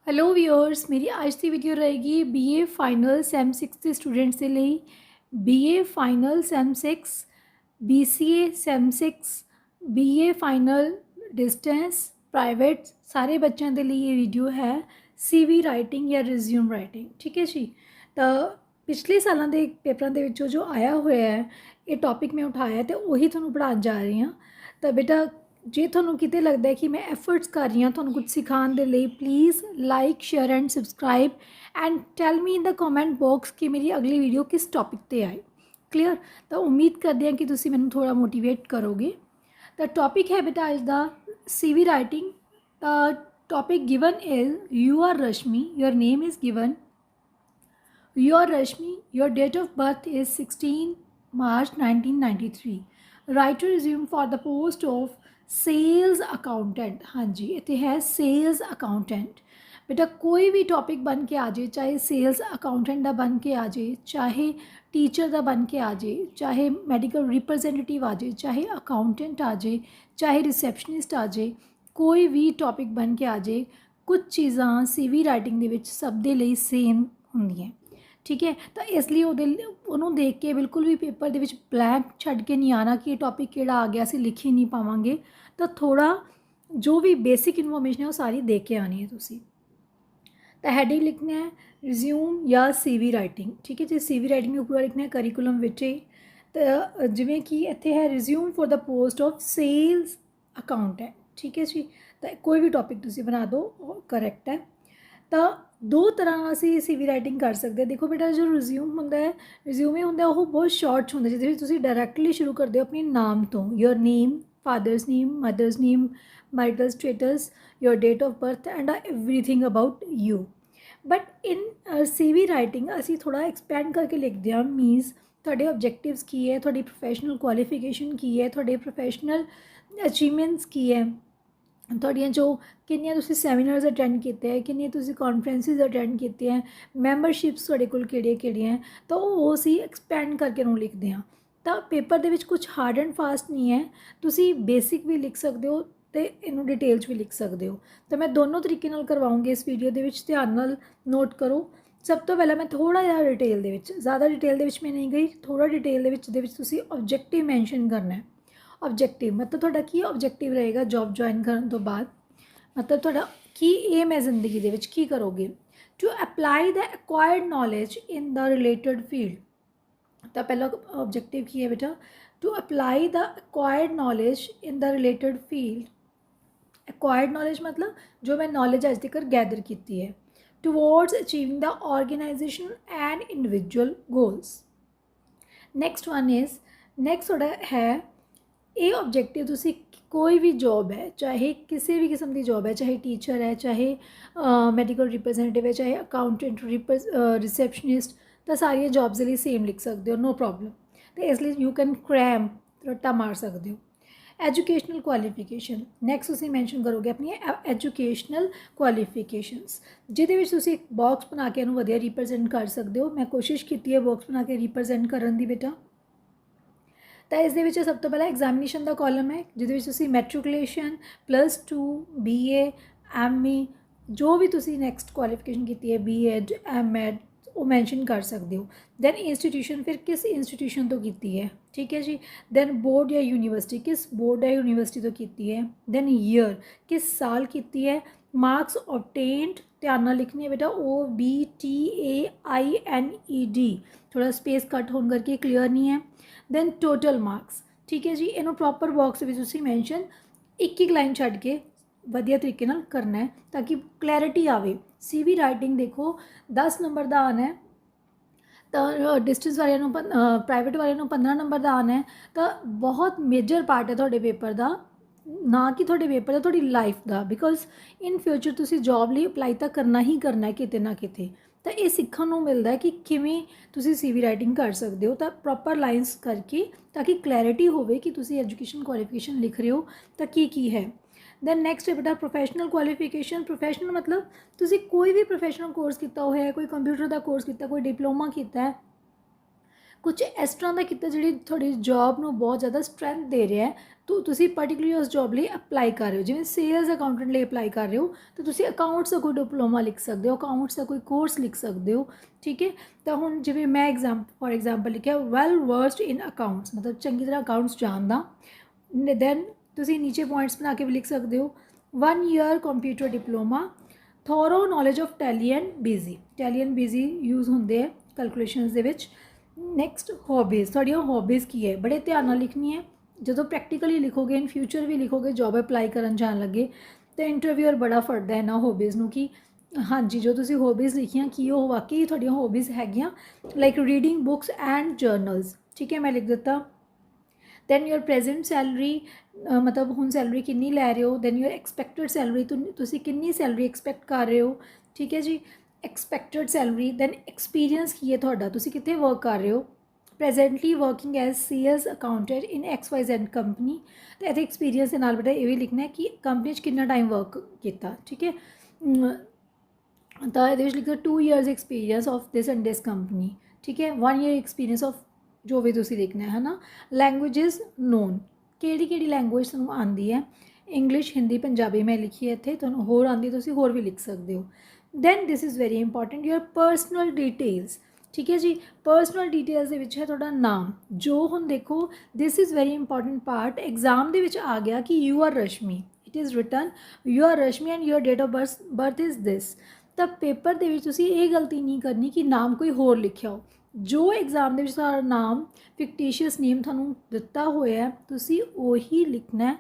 Hello viewers, मेरी आज की वीडियो रहेगी बीए फाइनल सैम 6 ਦੇ ਸਟੂਡੈਂਟਸ ਦੇ ਲਈ। BA final Sam 6, BCA Sam 6, BA final distance private सारे बच्चों के लिए ये वीडियो है। सीवी राइटिंग या रिज्यूम राइटिंग, ठीक है जी। तो पिछले सालों के पेपरों के विचों जो आया हुआ है ये टॉपिक मैं उठाया तो वही थोड़ा पढ़ाने जा रही हाँ। तो बेटा जे थोनों किते लगता है कि मैं एफर्ट्स कर रही हाँ थोनों कुछ सिखाने के लिए, please like share and subscribe and tell me in the comment box कि मेरी अगली वीडियो किस टॉपिक पे आए। क्लीयर। तो उम्मीद करते हैं कि तुसी मैनू थोड़ा मोटिवेट करोगे। तो टॉपिक है बेटा अज दा CV writing. The topic given is you are Rashmi, your name is given. You are Rashmi. Your date of birth is 16 March 1993. Write to resume for the post of sales accountant. हाँ जी, इतने है sales accountant. बेटा कोई भी topic बन के आ जाए, चाहे सेल्स अकाउंटेंट का बन के आ जाए, चाहे टीचर का बन के आ जाए, चाहे मेडिकल रिप्रजेंटेटिव आ जाए, चाहे अकाउंटेंट आ जाए, चाहे रिसैप्शनिस्ट आ जाए, कोई भी टॉपिक बन के आ जाए, कुछ चीज़ां सीवी राइटिंग दे विच सब दे ਲਈ सेम ਹੁੰਦੀਆਂ। ठीक है। तो इसलिए उन्होंने देख के बिल्कुल भी पेपर के ब्लैंक छड्ड के नहीं आना कि टॉपिक केड़ा आ गया, असीं लिख ही नहीं पावांगे। तो थोड़ा जो भी बेसिक इन्फॉर्मेशन है वो सारी देख के आनी है तुसी। तो हैडिंग लिखना है रिज्यूम या सीवी राइटिंग, ठीक है जी। सीवी राइटिंग में पूरा लिखना है करिकुलम विचे। तो जिमें कि इत्थे है resume for the post of sales accountant, ठीक है जी। तो कोई भी टॉपिक तुसी बना दो करैक्ट है। तो दो तरह असी सीवी राइटिंग कर सकते हैं। देखो बेटा जो रिज्यूम होंदा है, रिज्यूमे होंदा है वो बहुत शॉर्ट होंदा, जिहदे विच तुसी डायरैक्टली शुरू करते हो अपने नाम तो, your name, father's name, mother's name, marital status, your date of birth and everything about you. But in CV writing असी थोड़ा एक्सपैंड करके लिखते हैं। मीनस तुहाडे ऑब्जेक्टिव्स की है, तुहाडी प्रोफैशनल क्वालिफिकेशन की है, तुहाडे प्रोफैशनल अचीवमेंट्स की है, ਤੁਹਾਡੀਆਂ ਜੋ ਕਿੰਨੀਆਂ ਤੁਸੀਂ ਸੈਮੀਨਾਰਸ ਅਟੈਂਡ ਕੀਤੇ ਹੈ, ਕਿੰਨੀਆਂ ਤੁਸੀਂ ਕਾਨਫਰੰਸਿਸ ਅਟੈਂਡ ਕੀਤੇ ਹੈ, ਮੈਂਬਰਸ਼ਿਪਸ ਤੁਹਾਡੇ ਕੋਲ ਕਿਹੜੀਆਂ ਹੈ, ਤਾਂ ਉਹ ਅਸੀਂ ਐਕਸਪੈਂਡ ਕਰਕੇ ਉਹਨੂੰ ਲਿਖਦੇ ਹਾਂ। ਤਾਂ ਪੇਪਰ ਦੇ ਵਿੱਚ ਕੁਝ ਹਾਰਡ ਐਂਡ ਫਾਸਟ ਨਹੀਂ ਹੈ, ਤੁਸੀਂ ਬੇਸਿਕ ਵੀ ਲਿਖ ਸਕਦੇ ਹੋ ਅਤੇ ਇਹਨੂੰ ਡਿਟੇਲ 'ਚ ਵੀ ਲਿਖ ਸਕਦੇ ਹੋ। ਤਾਂ ਮੈਂ ਦੋਨੋਂ ਤਰੀਕੇ ਨਾਲ ਕਰਵਾਉਂਗੀ ਇਸ ਵੀਡੀਓ ਦੇ ਵਿੱਚ, ਧਿਆਨ ਨਾਲ ਨੋਟ ਕਰੋ। ਸਭ ਤੋਂ ਪਹਿਲਾਂ ਮੈਂ ਥੋੜ੍ਹਾ ਜਿਹਾ ਡਿਟੇਲ ਦੇ ਵਿੱਚ, ਜ਼ਿਆਦਾ ਡਿਟੇਲ ਦੇ ਵਿੱਚ ਮੈਂ ਨਹੀਂ ਗਈ, ਥੋੜ੍ਹਾ ਡਿਟੇਲ ਦੇ ਵਿੱਚ ਤੁਸੀਂ ऑब्जेक्टिव मैंशन करना है। ऑब्जेक्टिव मतलब ਤੁਹਾਡਾ ਕੀ ऑब्जेक्टिव रहेगा जॉब ज्वाइन ਕਰਨ ਤੋਂ ਬਾਅਦ, मतलब ਤੁਹਾਡਾ ਕੀ एम है ਜ਼ਿੰਦਗੀ ਦੇ ਵਿੱਚ, ਕੀ ਕਰੋਗੇ। To apply the acquired knowledge in the related field. तो पहला ऑब्जेक्टिव की है बेटा to apply the acquired knowledge in the related field. Acquired knowledge मतलब जो मैं नॉलेज अज तक गैदर की है towards achieving the organisation and individual goals. Next one is next थोड़ा है ये ऑब्जेक्टिव तुसी कोई भी जॉब है, चाहे किसी भी किस्म की जॉब है, चाहे टीचर है, चाहे मेडिकल रिप्रजेंटेटिव है, चाहे अकाउंटेंट, रिसैप्शनिस्ट, तो सारिया जॉब्स लिए सेम लिख सकते हो, नो प्रॉब्लम। तो इसलिए यू कैन क्रैम रट्टा मार सकते हो। एजुकेशनल क्वालिफिकेशन नैक्सट तुसी मैंशन करोगे अपनी एजुकेशनल क्वालिफिकेशनस, जिहदे विच तुसी एक बॉक्स बना के इहनूं वधिया रिप्रजेंट कर सकते हो। मैं कोशिश की है बॉक्स बना के रिप्रजेंट करन दी बेटा। तो इस दे सब तो पहला एग्जामिनेशन का कॉलम है जिसे मैट्रिकुलेशन +2 BA MA जो भी तुसी नैक्सट क्वालिफिकेशन की है B.Ed M.Ed वो मैंशन कर सकते हो। दैन इंस्टीट्यूशन फिर किस इंस्टीट्यूशन तो की है, ठीक है जी। दैन बोर्ड या यूनिवर्सिटी किस बोर्ड या यूनिवर्सिटी तो की है। दैन ईयर किस साल की है। मार्क्स ऑब्टेन्ड ध्यान नाल लिखनी है बेटा OBTAINED, थोड़ा स्पेस कट होने करके क्लीयर नहीं है। दैन टोटल मार्क्स, ठीक है जी। इन्हों प्रॉपर बॉक्स में मैंशन एक लाइन छड्ड के वधिया तरीके नाल करना है ताकि क्लैरिटी आवे। सीवी राइटिंग देखो 10 नंबर का आना है, तो डिस्टेंस वाले प्राइवेट वाले 15 नंबर का आना है। तो बहुत मेजर पार्ट है थोड़े पेपर का, ना कि थोड़े पेपर का, थोड़ी लाइफ का। बिकॉज इन फ्यूचर तुसी जॉब लिए अपलाई तो करना ही करना है किते ना किते। तो ये सीखने को मिलता है कि किमें तुसी सीवी राइटिंग कर सकते हो, तो प्रॉपर लाइन्स करके ताकि क्लैरिटी होवे कि तुसी एजुकेशन क्वालिफिकेशन लिख रहे हो तो की है। दैन नैक्सट है बेटा प्रोफैशनल क्वालिफिकेशन। प्रोफैशनल मतलब तुसी कोई भी प्रोफैशनल कोर्स किया हुआ है, कोई कंप्यूटर का कोर्स किया, कोई डिप्लोमा किया है, कुछ इस तरह का किता जिहड़ी तुहाडी जॉब नूं बहुत ज़्यादा स्ट्रैंथ दे रहा है, तो तुसी पर्टिकुलरली उस जॉब लिए अप्लाई कर रहे हो, जिवें सेल्स अकाउंटेंट लिए अप्लाई कर रहे हो तो तुसी अकाउंट्स का कोई डिप्लोमा लिख सकते हो, अकाउंट्स का कोई कोर्स लिख सकते हो, ठीक है। तो हुण जिवें मैं फॉर एग्जाम्पल लिखिया वैल वर्स्ड इन अकाउंट्स, मतलब चंगी तरह अकाउंट्स जानदा। दैन तुसी नीचे पॉइंट्स बना के भी लिख सकते हो 1 year computer diploma, thorough knowledge of Tally and busy, Tally and busy use होंदे है कैलकुलेशनस दे विच। नैक्सट हॉबीज़, तुहाडियां हॉबीज़ की है, बड़े ध्यान नाल लिखनी है। जो प्रैक्टिकली लिखोगे, इन फ्यूचर भी लिखोगे, जॉब अप्लाई करन जान लगे तो इंटरव्यूअर बड़ा फड़दा है इन्हां हॉबीज़ नूं कि हाँ जी जो तुसी हॉबीज़ लिखियां की वो वाकई तुहाडियां हॉबीज़ हैगियां, like reading books and journals, ठीक है। मैं लिख दिता। दैन योर प्रेजेंट सैलरी, मतलब हुण सैलरी कितनी लै रहे हो। दैन योर एक्सपैक्टेड सैलरी, तुसी कितनी सैलरी एक्सपैक्ट कर रहे हो, ठीक है जी, एक्सपैक्टेड सैलरी। दैन एक्सपीरियंस की है तुहाडा, तुसी कित्थे वर्क कर रहे हो। Presently working as sales accountant in XYZ company, तो इत्थे एक्सपीरियंस के नाल बेटा ये भी लिखना है कि कंपनी कितना टाइम वर्क किया, ठीक है। तो ये लिखो 2 years experience of this and this company, ठीक है। 1 ईयर एक्सपीरियंस ऑफ जो भी तुसी लिखना है ना। लैंग्वेजेस नोन, केड़ी लैंग्वेज तुहानूं आंदी है, इंग्लिश हिंदी पंजाबी मैं लिखी है इत्थे, तुहानूं होर आंदी तुसी होर भी लिख सकते हो। Then this is very important your personal details, ठीक है जी। पर्सनल डिटेल्स दे विच है तुहाडा नाम, जो हुण देखो this is very important part, exam दे विच आ गया कि you are Rashmi, it is written you are Rashmi and your date of birth is this. तब पेपर दे विच तुसी ये गलती नहीं करनी कि नाम कोई होर लिखिया हो। जो एग्जाम दे विच तुहाडा नाम फिक्टिशियस नेम तुहानूं दिता होया है तुसी ओही लिखना है।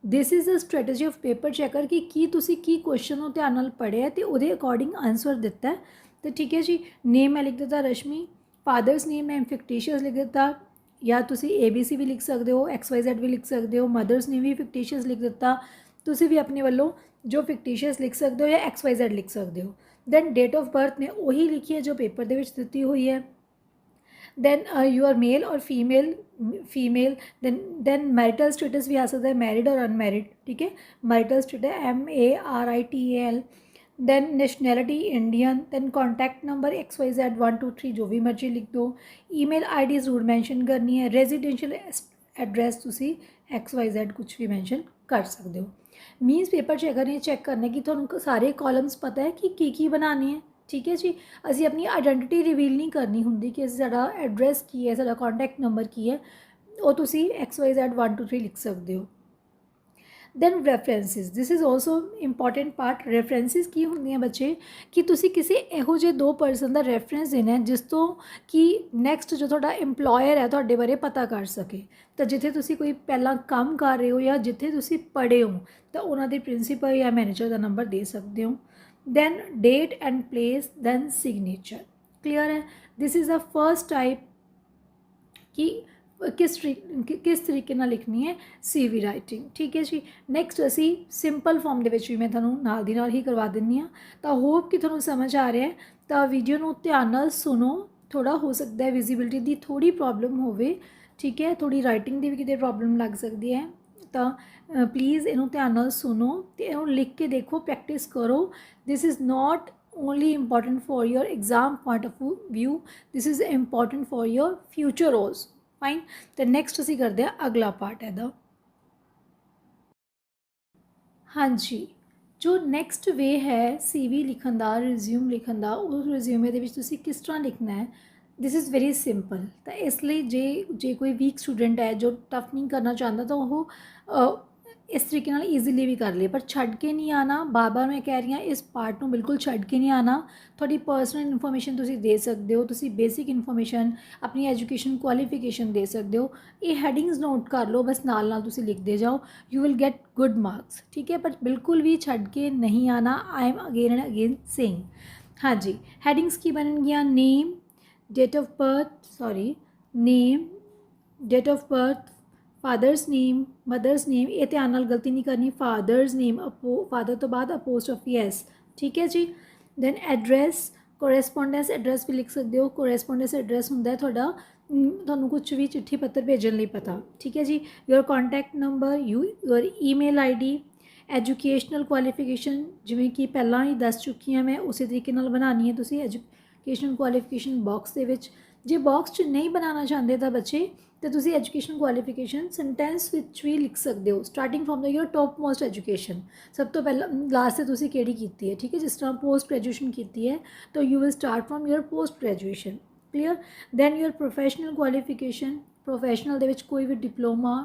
This is the strategy of paper checker कि की तुसी की क्वेश्चन नूं ध्यान नाल पढ़िया ते उहदे अकॉर्डिंग आंसर दिता है। तो ठीक है जी, नेम मैं लिख दिता रश्मि, फादर्स नेम मैं फिक्टिशियस लिख दिता, या तुसी ABC भी लिख सकते हो, XYZ भी लिख सकते हो, मदर्स नेम भी फिक्टिशियस लिख दिता, तुसी भी अपने वालों जो फिक्टिशियस लिख सकते हो या XYZ लिख सकते हो। दैन डेट ऑफ बर्थ में वही लिखी है जो पेपर दे विच दिती हुई है। दैन यू आर मेल और फीमेल। दैन मैरिटल स्टेटस भी आ सकता है, मैरिड और अनमैरिड, ठीक है। Marital status MARITAL। Then nationality Indian. Then contact number XYZ 1 2 3 जो भी मर्जी लिख दो। ईमेल ID ज़रूर मैंशन करनी है। रेजिडेंशियल एड्रैस तुसी XYZ कुछ भी मैंशन कर सकते हो। मीनस पेपर चेकर ने चैक करना कि तुहानूं सारे कॉलम्स पता है कि की बनाने हैं, ठीक है जी। असी अपनी आइडेंटिटी रिवील नहीं करनी होंगी कि साडा एड्रैस की है, साडा कॉन्टैक्ट नंबर की है, वो तुसी XYZ 1 2 3 लिख सकते हो। Then references, this is also important part. References की होंगे बच्चे कि तुसी किसी इहो जे 2 परसन का रेफरेंस देना है जिस तो कि नैक्सट जो तुहाडा इंपलॉयर है तुहाडे बारे पता कर सके। तो जिथे तुसी कोई पहला काम कर रहे हो या जिथे तुसी पढ़े हो तो उन्होंने प्रिंसीपल या मैनेजर का नंबर दे सकते हो। Then date and place, then signature. Clear है। This is the first type कि किस तरीके नाल लिखनी है CV राइटिंग, ठीक है जी। नैक्सट असी सिंपल फॉर्म दे विच भी मैं तुहानूं नाल दी नाल ही करवा दिंदी हाँ। तो होप कि तुहानूं समझ आ रहा है। तो वीडियो नूं ध्यान नाल सुनो, थोड़ा हो सकता है विजिबिलिटी दी थोड़ी प्रॉब्लम होवे, ठीक है, थोड़ी राइटिंग दी भी किते प्रॉब्लम लग सकती है। तो प्लीज़ इनू ध्यान नाल सुनो ते इनू लिख के देखो, प्रैक्टिस करो। This is not only important for your exam point of view, this is important for your future also. Fine. तो नैक्सट असी करते हैं अगला पार्ट है हाँ जी। जो नैक्सट वे है CV लिखन का, रिज्यूम लिखन का, उस रिज्यूमे दे विच तुसी किस तरह लिखना है, दिस इज़ वेरी सिंपल। तो इसलिए जे कोई वीक स्टूडेंट है जो टफ नहीं करना चाहता तो वो इस तरीके नाल ईजीली भी कर ले, पर छड्ड के नहीं आना। बार बार मैं कह रही हाँ इस पार्ट को बिल्कुल छड्ड के नहीं आना। थोड़ी पर्सनल इन्फॉर्मेशन तुसी दे सकते हो, तुसी बेसिक इन्फॉर्मेशन अपनी एजुकेशन क्वालिफिकेशन दे सकते हो। ये हैडिंग्स नोट कर लो, बस नाल नाल तुसी लिखते जाओ, you will get good marks, ठीक है। पर बिल्कुल भी छड्ड के नहीं आना। I am again and again saying. हाँ जी, हैडिंग्स की बननगियां name, date of birth, name, date of birth, father's name, mother's name, ये ध्यान नाल गलती नहीं करनी, फादर्स नेम फादर तो बाद अपोस्ट्रोफी S, ठीक है जी। दैन एड्रैस, कोरेस्पोंडेंस एड्रैस भी लिख सकते हो। कोरेस्पोंडेंस एड्रैस होंदा है तुहाडा तुहानूं कुछ भी चिट्ठी पत्र भेजन लई पता, ठीक है जी। Your contact number, your email ID, educational qualification जिवें कि पहलां ही दस चुकी हाँ मैं, उसी तरीके नाल बनानी है तुसीं एजुकेशनल क्वालिफिकेशन बॉक्स दे विच। जे बॉक्स च नहीं बनाना चाहते तो बच्चे तो तुसी एजुकेशन क्वालिफिकेशन सेंटेंस विच भी लिख सकते हो, starting from the your top most education. सब तो पहला लास्ट से तुसी केड़ी कीती है, ठीक है। जिस तरह पोस्ट ग्रेजुएशन की है तो you will start from your post graduation, clear. Then your professional qualification, professional दे विच कोई भी डिप्लोमा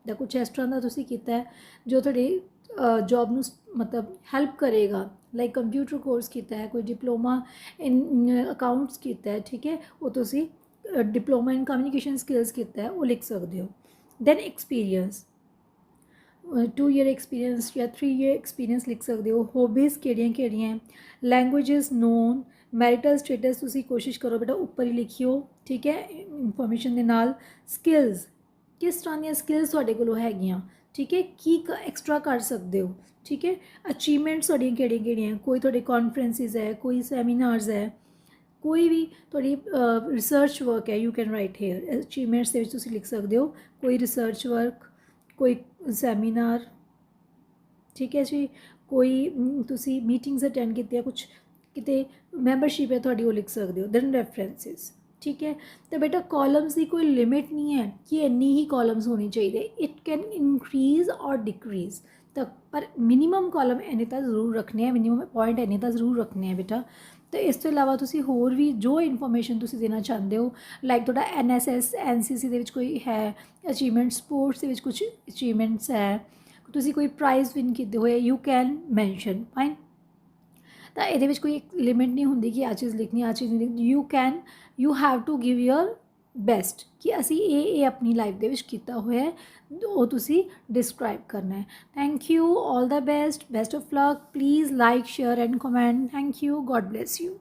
या कुछ इस तरह का तुसी कीता है जो थोड़ी जॉब ਨੂੰ मतलब हेल्प करेगा, लाइक कंप्यूटर कोर्स किया है, कोई डिप्लोमा इन अकाउंट्स किया है, ठीक है, वो तुसी डिप्लोमा इन कम्युनिकेशन स्किल्स किया है वो लिख सकते हो। दैन एक्सपीरियंस 2 ईयर एक्सपीरियंस या 3 ईयर एक्सपीरियंस लिख सकते हो। हॉबीज़ केड़ियां लैंग्वेजेस नोन, मैरिटल स्टेटस तुसी कोशिश करो बेटा ऊपर ही लिखियो, ठीक है, इंफॉर्मेशन के नाल। स्किल्स किस तरह दी स्किल्स तुहाडे कोल हैगियां, ठीक है, की एक्सट्रा कर सकते हो, ठीक है। अचीवमेंट्स तुहाडियां केड़ियां कोई थोड़े कॉन्फ्रेंसिस है, कोई सैमीनार्स है, कोई भी थोड़ी रिसर्च वर्क है, you can write here achievements दे विच तुसी लिख सकते हो कोई रिसर्च वर्क, कोई सैमीनार, ठीक है जी, कोई तुसी मीटिंग्स अटेंड की है, कुछ किते मैंबरशिप है थोड़ी वो लिख सकते हो। दैन रेफरेंसिस, ठीक है। तो बेटा कॉलम्स की कोई लिमिट नहीं है कि इन्नी ही कॉलम्स होनी चाहिए, इट कैन इंक्रीज और डिक्रीज तक, पर मिनीमम कॉलम इन्ने तो जरूर रखने हैं, मिनीमम पॉइंट इन्ने तो जरूर रखने हैं बेटा। तो इस तो इलावा तुसी होर भी जो इन्फॉर्मेशन तुसी देना चाहते हो, लाइक थोड़ा NSS NCC दे विच कोई है अचीवमेंट, स्पोर्ट्स दे विच कुछ अचीवमेंट्स है, तुसी कोई प्राइज़ विन किए हुए, यू कैन मैंशन, फाइन। तो ये कोई लिमिट नहीं होंगी कि आ चीज़ लिखनी आ चीज़ नहीं लिखनी, you have to give your best कि असी ये अपनी लाइफ दे विच कीता होया है, वो तुसी डिस्क्राइब करना है। Thank you, all the best, best of luck, please like share and comment. Thank you, God bless you.